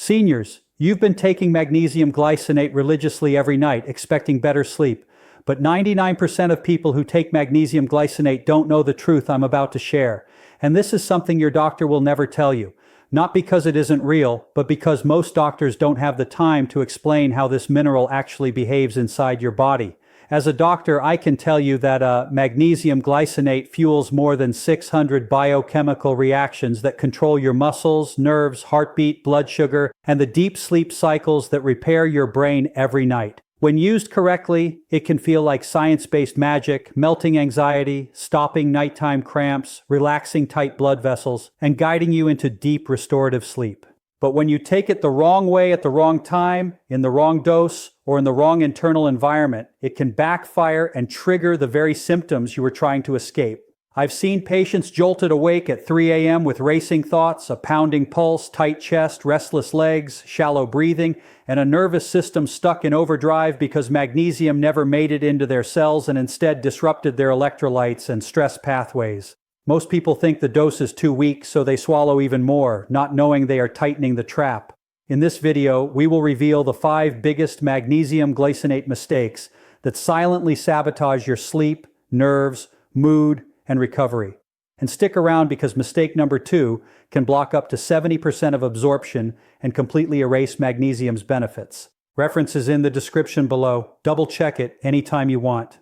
Seniors, you've been taking magnesium glycinate religiously every night, expecting better sleep. But 99% of people who take magnesium glycinate don't know the truth I'm about to share. And this is something your doctor will never tell you. Not because it isn't real, but because most doctors don't have the time to explain how this mineral actually behaves inside your body. As a doctor, I can tell you that magnesium glycinate fuels more than 600 biochemical reactions that control your muscles, nerves, heartbeat, blood sugar, and the deep sleep cycles that repair your brain every night. When used correctly, it can feel like science-based magic, melting anxiety, stopping nighttime cramps, relaxing tight blood vessels, and guiding you into deep restorative sleep. But when you take it the wrong way at the wrong time, in the wrong dose, or in the wrong internal environment, it can backfire and trigger the very symptoms you were trying to escape. I've seen patients jolted awake at 3 a.m. with racing thoughts, a pounding pulse, tight chest, restless legs, shallow breathing, and a nervous system stuck in overdrive because magnesium never made it into their cells and instead disrupted their electrolytes and stress pathways. Most people think the dose is too weak, so they swallow even more, not knowing they are tightening the trap. In this video, we will reveal the 5 biggest magnesium glycinate mistakes that silently sabotage your sleep, nerves, mood, and recovery. And stick around because mistake number 2 can block up to 70% of absorption and completely erase magnesium's benefits. Reference is in the description below. Double check it anytime you want.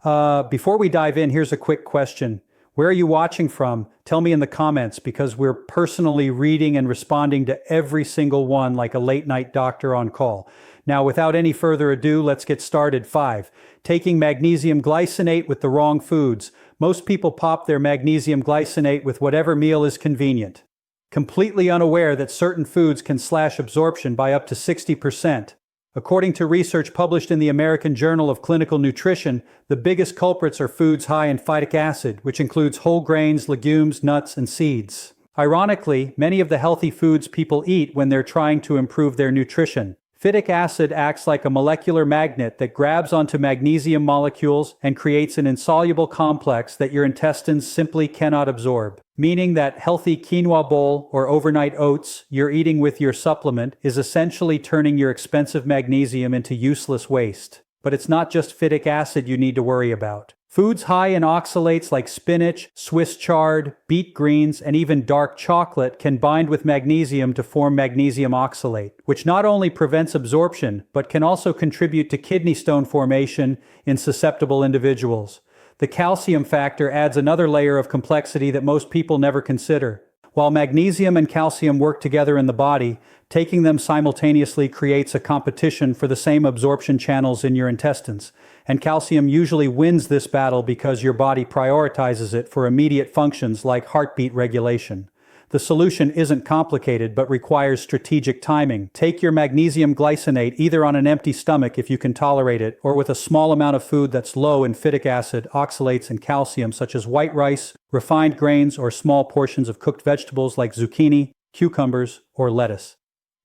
Before we dive in, here's a quick question. Where are you watching from? Tell me in the comments because we're personally reading and responding to every single one like a late-night doctor on call. Now, without any further ado, let's get started. 5. Taking magnesium glycinate with the wrong foods. Most people pop their magnesium glycinate with whatever meal is convenient, completely unaware that certain foods can slash absorption by up to 60%. According to research published in the American Journal of Clinical Nutrition, the biggest culprits are foods high in phytic acid, which includes whole grains, legumes, nuts, and seeds. Ironically, many of the healthy foods people eat when they're trying to improve their nutrition. Phytic acid acts like a molecular magnet that grabs onto magnesium molecules and creates an insoluble complex that your intestines simply cannot absorb. Meaning that healthy quinoa bowl or overnight oats you're eating with your supplement is essentially turning your expensive magnesium into useless waste. But it's not just phytic acid you need to worry about. Foods high in oxalates like spinach, Swiss chard, beet greens, and even dark chocolate can bind with magnesium to form magnesium oxalate, which not only prevents absorption, but can also contribute to kidney stone formation in susceptible individuals. The calcium factor adds another layer of complexity that most people never consider. While magnesium and calcium work together in the body, taking them simultaneously creates a competition for the same absorption channels in your intestines. And calcium usually wins this battle because your body prioritizes it for immediate functions like heartbeat regulation. The solution isn't complicated but requires strategic timing. Take your magnesium glycinate either on an empty stomach if you can tolerate it, or with a small amount of food that's low in phytic acid, oxalates, and calcium such as white rice, refined grains, or small portions of cooked vegetables like zucchini, cucumbers, or lettuce.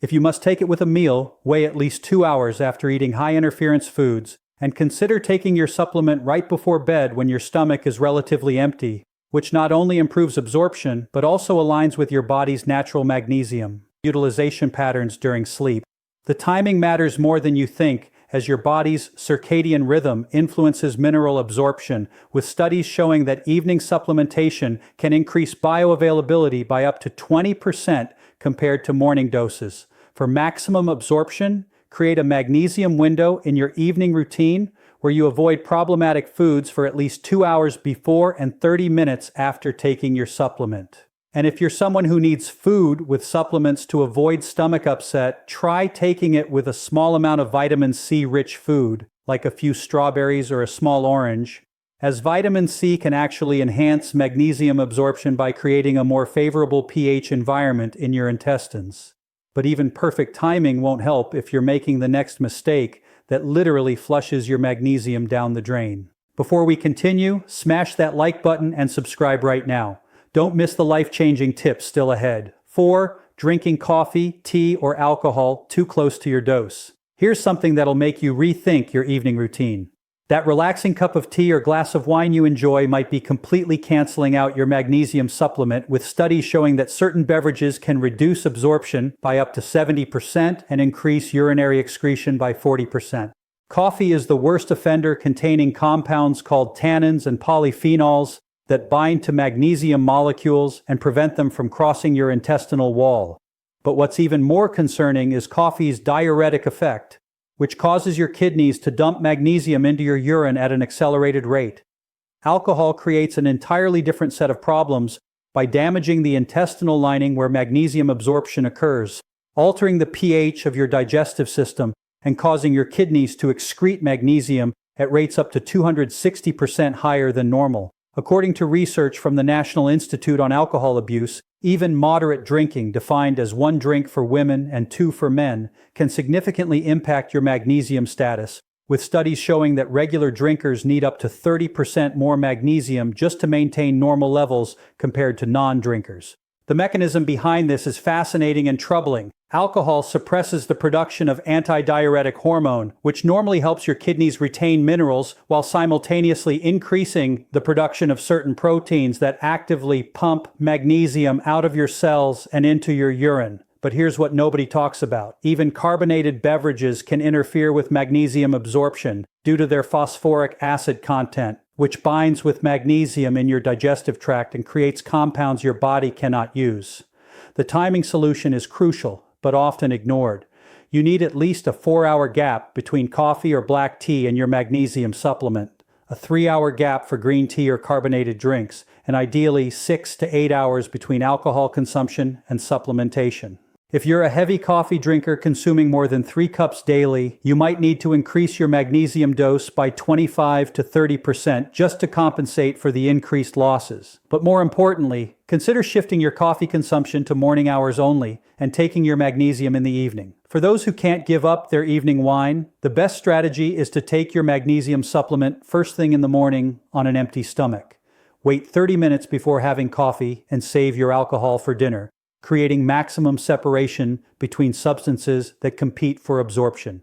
If you must take it with a meal, wait at least 2 hours after eating high-interference foods, and consider taking your supplement right before bed when your stomach is relatively empty, which not only improves absorption, but also aligns with your body's natural magnesium utilization patterns during sleep. The timing matters more than you think, as your body's circadian rhythm influences mineral absorption, with studies showing that evening supplementation can increase bioavailability by up to 20% compared to morning doses. For maximum absorption, create a magnesium window in your evening routine where you avoid problematic foods for at least 2 hours before and 30 minutes after taking your supplement. And if you're someone who needs food with supplements to avoid stomach upset, try taking it with a small amount of vitamin C-rich food, like a few strawberries or a small orange, as vitamin C can actually enhance magnesium absorption by creating a more favorable pH environment in your intestines. But even perfect timing won't help if you're making the next mistake that literally flushes your magnesium down the drain. Before we continue, smash that like button and subscribe right now. Don't miss the life-changing tips still ahead. 4. Drinking coffee, tea, or alcohol too close to your dose. Here's something that'll make you rethink your evening routine. That relaxing cup of tea or glass of wine you enjoy might be completely canceling out your magnesium supplement, with studies showing that certain beverages can reduce absorption by up to 70% and increase urinary excretion by 40%. Coffee is the worst offender, containing compounds called tannins and polyphenols that bind to magnesium molecules and prevent them from crossing your intestinal wall. But what's even more concerning is coffee's diuretic effect, which causes your kidneys to dump magnesium into your urine at an accelerated rate. Alcohol creates an entirely different set of problems by damaging the intestinal lining where magnesium absorption occurs, altering the pH of your digestive system and causing your kidneys to excrete magnesium at rates up to 260% higher than normal. According to research from the National Institute on Alcohol Abuse, even moderate drinking, defined as 1 drink for women and 2 for men, can significantly impact your magnesium status, with studies showing that regular drinkers need up to 30% more magnesium just to maintain normal levels compared to non-drinkers. The mechanism behind this is fascinating and troubling. Alcohol suppresses the production of antidiuretic hormone, which normally helps your kidneys retain minerals while simultaneously increasing the production of certain proteins that actively pump magnesium out of your cells and into your urine. But here's what nobody talks about. Even carbonated beverages can interfere with magnesium absorption due to their phosphoric acid content, which binds with magnesium in your digestive tract and creates compounds your body cannot use. The timing solution is crucial, but often ignored. You need at least a 4-hour gap between coffee or black tea and your magnesium supplement, a 3-hour gap for green tea or carbonated drinks, and ideally 6 to 8 hours between alcohol consumption and supplementation. If you're a heavy coffee drinker consuming more than 3 cups daily, you might need to increase your magnesium dose by 25 to 30% just to compensate for the increased losses. But more importantly, consider shifting your coffee consumption to morning hours only and taking your magnesium in the evening. For those who can't give up their evening wine, the best strategy is to take your magnesium supplement first thing in the morning on an empty stomach. Wait 30 minutes before having coffee and save your alcohol for dinner, creating maximum separation between substances that compete for absorption.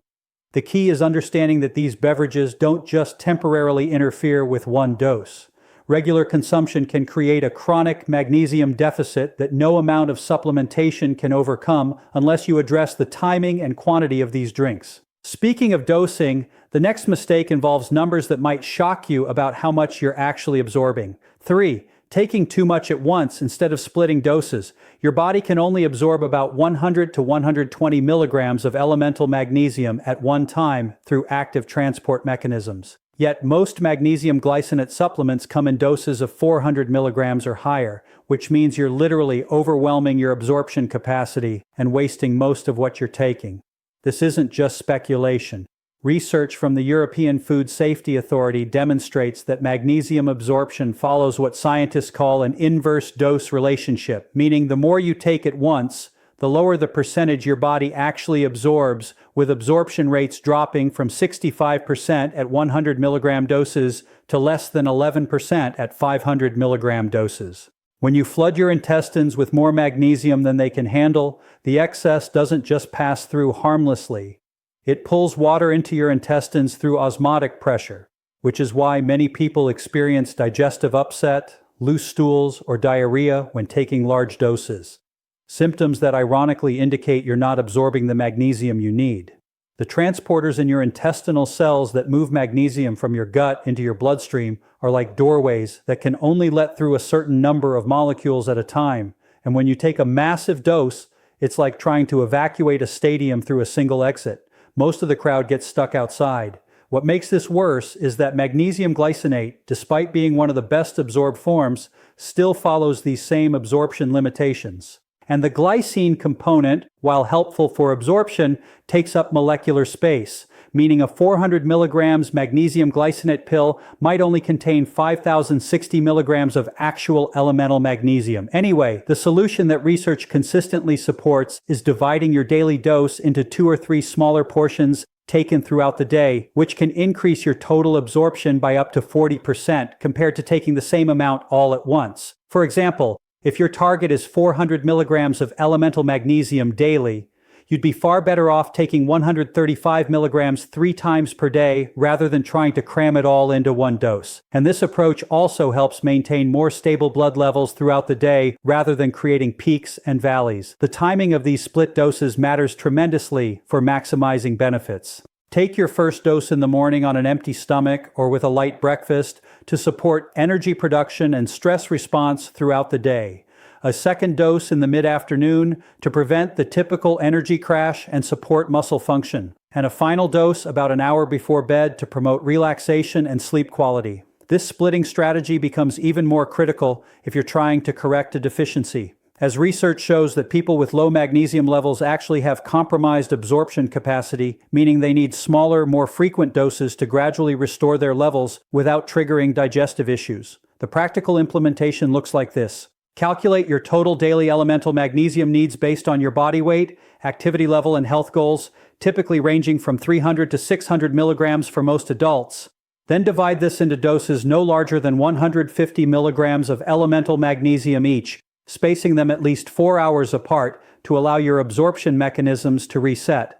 The key is understanding that these beverages don't just temporarily interfere with one dose. Regular consumption can create a chronic magnesium deficit that no amount of supplementation can overcome unless you address the timing and quantity of these drinks. Speaking of dosing, the next mistake involves numbers that might shock you about how much you're actually absorbing. 3. Taking too much at once instead of splitting doses. Your body can only absorb about 100 to 120 milligrams of elemental magnesium at one time through active transport mechanisms. Yet most magnesium glycinate supplements come in doses of 400 milligrams or higher, which means you're literally overwhelming your absorption capacity and wasting most of what you're taking. This isn't just speculation. Research from the European Food Safety Authority demonstrates that magnesium absorption follows what scientists call an inverse dose relationship, meaning the more you take at once, the lower the percentage your body actually absorbs, with absorption rates dropping from 65% at 100 milligram doses to less than 11% at 500 milligram doses. When you flood your intestines with more magnesium than they can handle, the excess doesn't just pass through harmlessly. It pulls water into your intestines through osmotic pressure, which is why many people experience digestive upset, loose stools, or diarrhea when taking large doses. Symptoms that ironically indicate you're not absorbing the magnesium you need. The transporters in your intestinal cells that move magnesium from your gut into your bloodstream are like doorways that can only let through a certain number of molecules at a time, and when you take a massive dose, it's like trying to evacuate a stadium through a single exit. Most of the crowd gets stuck outside. What makes this worse is that magnesium glycinate, despite being one of the best absorbed forms, still follows these same absorption limitations. And the glycine component, while helpful for absorption, takes up molecular space, meaning a 400 milligrams magnesium glycinate pill might only contain 5,060 milligrams of actual elemental magnesium. Anyway, the solution that research consistently supports is dividing your daily dose into 2 or 3 smaller portions taken throughout the day, which can increase your total absorption by up to 40% compared to taking the same amount all at once. For example, if your target is 400 milligrams of elemental magnesium daily, you'd be far better off taking 135 milligrams 3 times per day rather than trying to cram it all into one dose. And this approach also helps maintain more stable blood levels throughout the day rather than creating peaks and valleys. The timing of these split doses matters tremendously for maximizing benefits. Take your first dose in the morning on an empty stomach or with a light breakfast to support energy production and stress response throughout the day. A second dose in the mid-afternoon to prevent the typical energy crash and support muscle function. And a final dose about an hour before bed to promote relaxation and sleep quality. This splitting strategy becomes even more critical if you're trying to correct a deficiency, as research shows that people with low magnesium levels actually have compromised absorption capacity, meaning they need smaller, more frequent doses to gradually restore their levels without triggering digestive issues. The practical implementation looks like this. Calculate your total daily elemental magnesium needs based on your body weight, activity level, and health goals, typically ranging from 300 to 600 milligrams for most adults. Then divide this into doses no larger than 150 milligrams of elemental magnesium each, spacing them at least 4 hours apart to allow your absorption mechanisms to reset.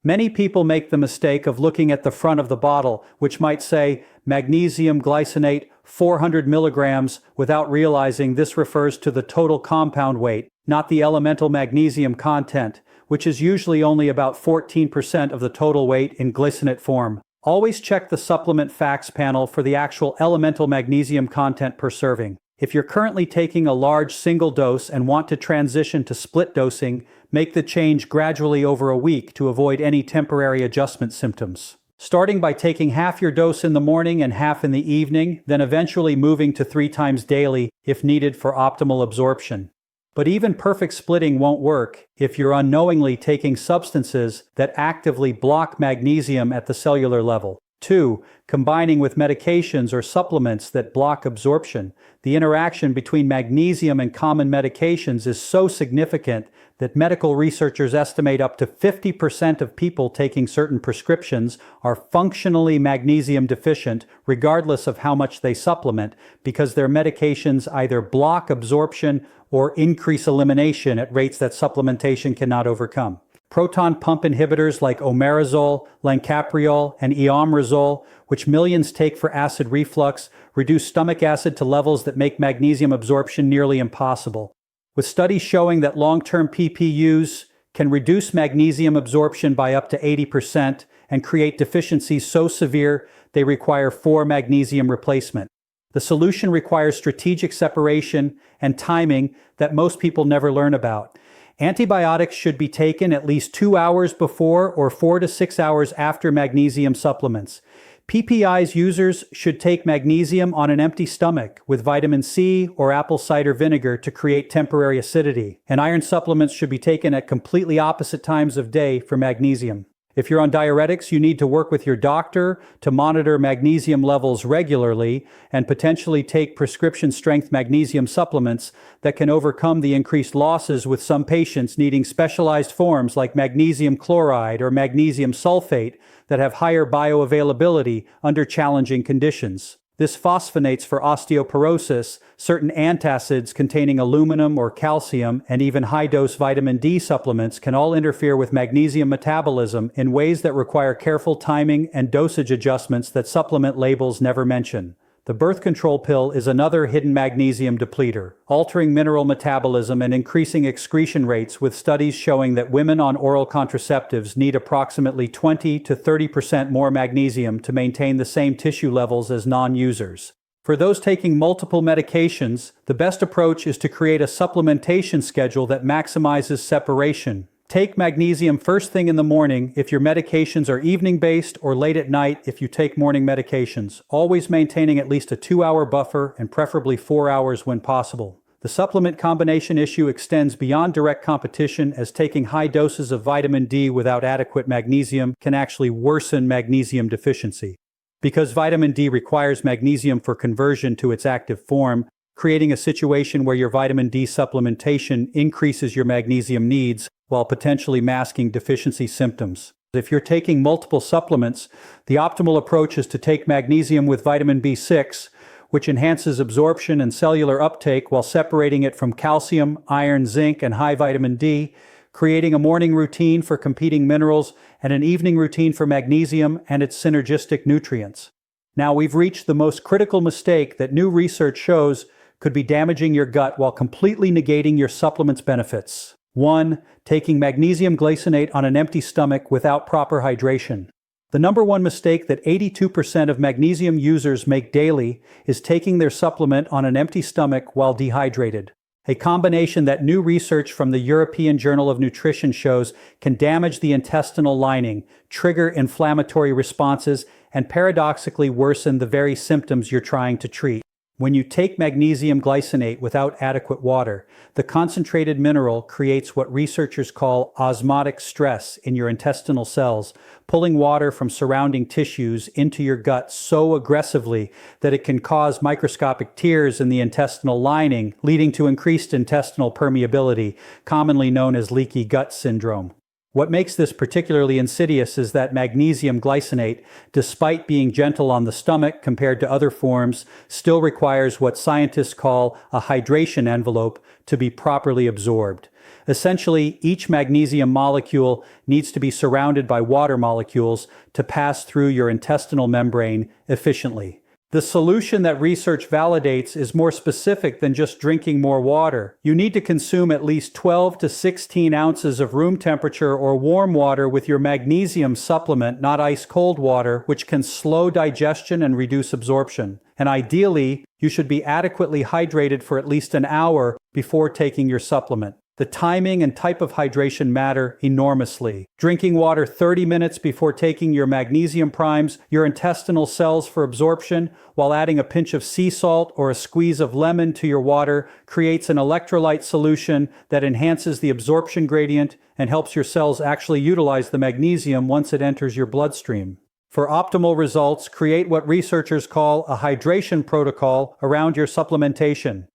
Many people make the mistake of looking at the front of the bottle, which might say Magnesium Glycinate 400 milligrams, without realizing this refers to the total compound weight, not the elemental magnesium content, which is usually only about 14% of the total weight in glycinate form. Always check the supplement facts panel for the actual elemental magnesium content per serving. If you're currently taking a large single dose and want to transition to split dosing, make the change gradually over a week to avoid any temporary adjustment symptoms. Starting by taking half your dose in the morning and half in the evening, then eventually moving to 3 times daily if needed for optimal absorption. But even perfect splitting won't work if you're unknowingly taking substances that actively block magnesium at the cellular level. 2. Combining with medications or supplements that block absorption. The interaction between magnesium and common medications is so significant that medical researchers estimate up to 50% of people taking certain prescriptions are functionally magnesium deficient, regardless of how much they supplement, because their medications either block absorption or increase elimination at rates that supplementation cannot overcome. Proton pump inhibitors like omeprazole, lancapriol, and iomeprazole, which millions take for acid reflux, reduce stomach acid to levels that make magnesium absorption nearly impossible. With studies showing that long-term PPUs can reduce magnesium absorption by up to 80% and create deficiencies so severe they require 4 magnesium replacement. The solution requires strategic separation and timing that most people never learn about. Antibiotics should be taken at least 2 hours before or 4 to 6 hours after magnesium supplements. PPI's users should take magnesium on an empty stomach with vitamin C or apple cider vinegar to create temporary acidity, and iron supplements should be taken at completely opposite times of day for magnesium. If you're on diuretics, you need to work with your doctor to monitor magnesium levels regularly and potentially take prescription-strength magnesium supplements that can overcome the increased losses, with some patients needing specialized forms like magnesium chloride or magnesium sulfate that have higher bioavailability under challenging conditions. This phosphonates for osteoporosis, certain antacids containing aluminum or calcium, and even high-dose vitamin D supplements can all interfere with magnesium metabolism in ways that require careful timing and dosage adjustments that supplement labels never mention. The birth control pill is another hidden magnesium depleter, altering mineral metabolism and increasing excretion rates, with studies showing that women on oral contraceptives need approximately 20 to 30% more magnesium to maintain the same tissue levels as non-users. For those taking multiple medications, the best approach is to create a supplementation schedule that maximizes separation. Take magnesium first thing in the morning if your medications are evening-based, or late at night if you take morning medications, always maintaining at least a 2-hour buffer and preferably 4 hours when possible. The supplement combination issue extends beyond direct competition, as taking high doses of vitamin D without adequate magnesium can actually worsen magnesium deficiency. Because vitamin D requires magnesium for conversion to its active form, creating a situation where your vitamin D supplementation increases your magnesium needs while potentially masking deficiency symptoms. If you're taking multiple supplements, the optimal approach is to take magnesium with vitamin B6, which enhances absorption and cellular uptake while separating it from calcium, iron, zinc, and high vitamin D, creating a morning routine for competing minerals and an evening routine for magnesium and its synergistic nutrients. Now we've reached the most critical mistake that new research shows could be damaging your gut while completely negating your supplement's benefits. 1. Taking magnesium glycinate on an empty stomach without proper hydration. The number one mistake that 82% of magnesium users make daily is taking their supplement on an empty stomach while dehydrated. A combination that new research from the European Journal of Nutrition shows can damage the intestinal lining, trigger inflammatory responses, and paradoxically worsen the very symptoms you're trying to treat. When you take magnesium glycinate without adequate water, the concentrated mineral creates what researchers call osmotic stress in your intestinal cells, pulling water from surrounding tissues into your gut so aggressively that it can cause microscopic tears in the intestinal lining, leading to increased intestinal permeability, commonly known as leaky gut syndrome. What makes this particularly insidious is that magnesium glycinate, despite being gentle on the stomach compared to other forms, still requires what scientists call a hydration envelope to be properly absorbed. Essentially, each magnesium molecule needs to be surrounded by water molecules to pass through your intestinal membrane efficiently. The solution that research validates is more specific than just drinking more water. You need to consume at least 12 to 16 ounces of room temperature or warm water with your magnesium supplement, not ice-cold water, which can slow digestion and reduce absorption. And ideally, you should be adequately hydrated for at least an hour before taking your supplement. The timing and type of hydration matter enormously. Drinking water 30 minutes before taking your magnesium primes your intestinal cells for absorption, while adding a pinch of sea salt or a squeeze of lemon to your water creates an electrolyte solution that enhances the absorption gradient and helps your cells actually utilize the magnesium once it enters your bloodstream. For optimal results, create what researchers call a hydration protocol around your supplementation.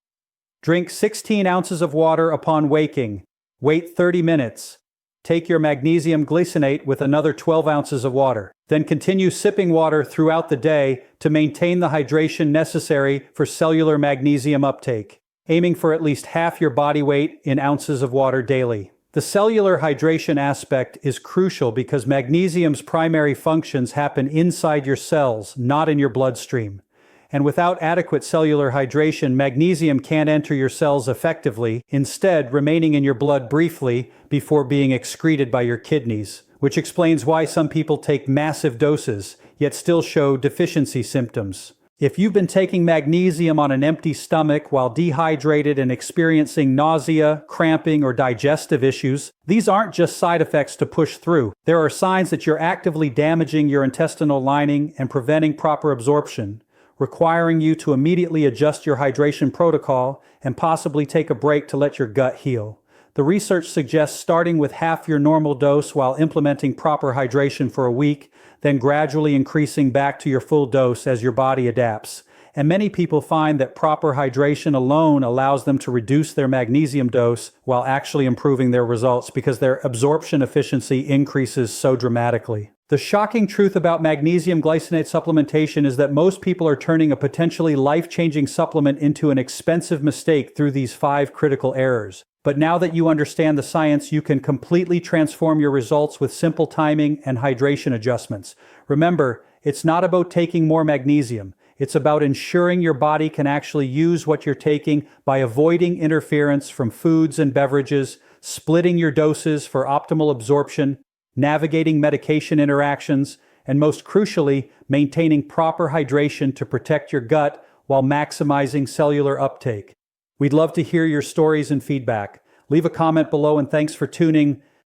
Drink 16 ounces of water upon waking. Wait 30 minutes. Take your magnesium glycinate with another 12 ounces of water. Then continue sipping water throughout the day to maintain the hydration necessary for cellular magnesium uptake, aiming for at least half your body weight in ounces of water daily. The cellular hydration aspect is crucial because magnesium's primary functions happen inside your cells, not in your bloodstream. And without adequate cellular hydration, magnesium can't enter your cells effectively, instead remaining in your blood briefly before being excreted by your kidneys, which explains why some people take massive doses, yet still show deficiency symptoms. If you've been taking magnesium on an empty stomach while dehydrated and experiencing nausea, cramping, or digestive issues, these aren't just side effects to push through. There are signs that you're actively damaging your intestinal lining and preventing proper absorption, requiring you to immediately adjust your hydration protocol and possibly take a break to let your gut heal. The research suggests starting with half your normal dose while implementing proper hydration for a week, then gradually increasing back to your full dose as your body adapts. And many people find that proper hydration alone allows them to reduce their magnesium dose while actually improving their results because their absorption efficiency increases so dramatically. The shocking truth about magnesium glycinate supplementation is that most people are turning a potentially life-changing supplement into an expensive mistake through these 5 critical errors. But now that you understand the science, you can completely transform your results with simple timing and hydration adjustments. Remember, it's not about taking more magnesium. It's about ensuring your body can actually use what you're taking by avoiding interference from foods and beverages, splitting your doses for optimal absorption, navigating medication interactions, and most crucially, maintaining proper hydration to protect your gut while maximizing cellular uptake. We'd love to hear your stories and feedback. Leave a comment below, and thanks for tuning